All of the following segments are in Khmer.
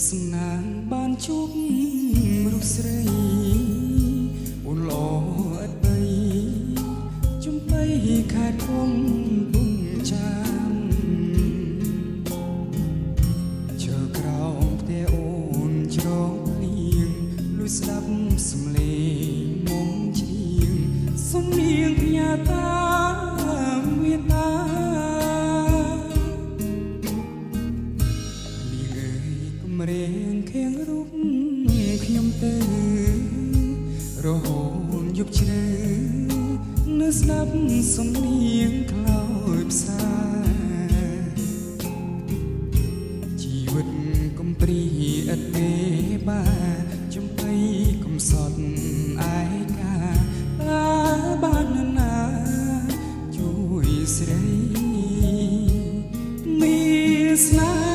សំណាងបានជួបរូបស្រីអូនល្អឥតបីជំបៃខែធំពុំចាមជើក្រោមផ្ទះអូនច្រកលៀងលួចស្ដាប់សំឡេងមុំច្រៀងសំនៀងផ្ញើតាមវាតារៀងខៀងរូបខ្ញុំទៅរហូតយប់ជ្រៅនៅស្ដាប់សំនៀងខ្លោចផ្សាជីវិតកំព្រីឥតទេបាចំបៃកំសត់ឯកាបានណាជួយស្រីមានស្នេហ៍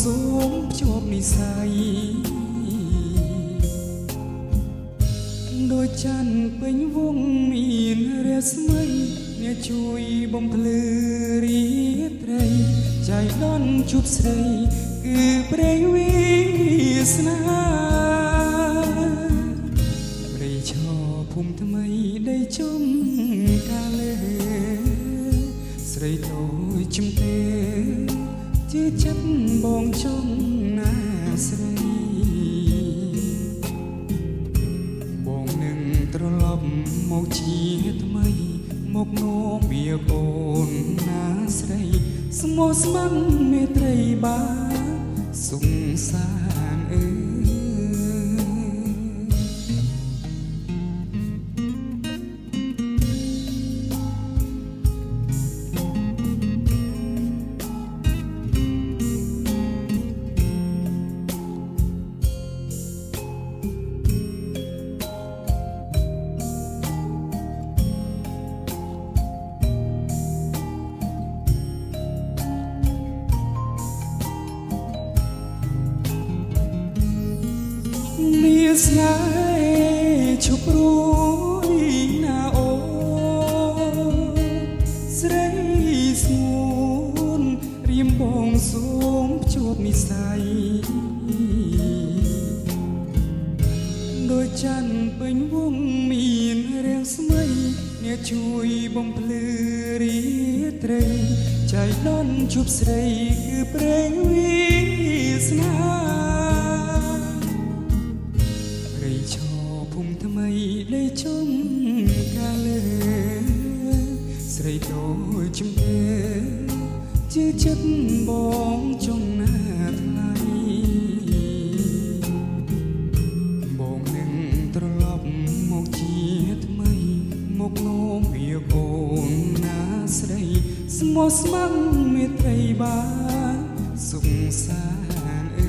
សូមភ្ជាប់និស័យដោយច័ន្ទពេញវងមានរស្មីអ្នកជួយបំភ្លឺរាត្រីចៃដន្យជួបស្រីគឺព្រៃវាសនាព្រៃឈរភូមិថ្មីដីជុំកាលើស្រីតូចជំទេជឿចិត្តបងចង់ណាស្រីបងនឹងត្រឡប់មកជាថ្មីមកនាំវាកូនណាស្រីស្មោះស្ម័គ្រមេត្រីបាសង្សារអើមានស្នេហ៍ឈប់រួយណាអូស្រីស្ងួនរៀមបងសូមភ្ជាប់និស័យដោយច័ន្ទពេញវងមានរាងស្មីអ្នកជួយបំភ្លឺរាត្រីចៃដន្យជួបស្រីគឺព្រេងវាសនាភូមិថ្មីដីជុំកាលើស្រីតូចជំទេជឿចិត្តបងចង់ណាថ្លៃបងនឹងត្រឡប់មកជាថ្មីមកនាំវាកូនណាស្រីស្មោះស្ម័គ្រមេត្រីបាសង្សារ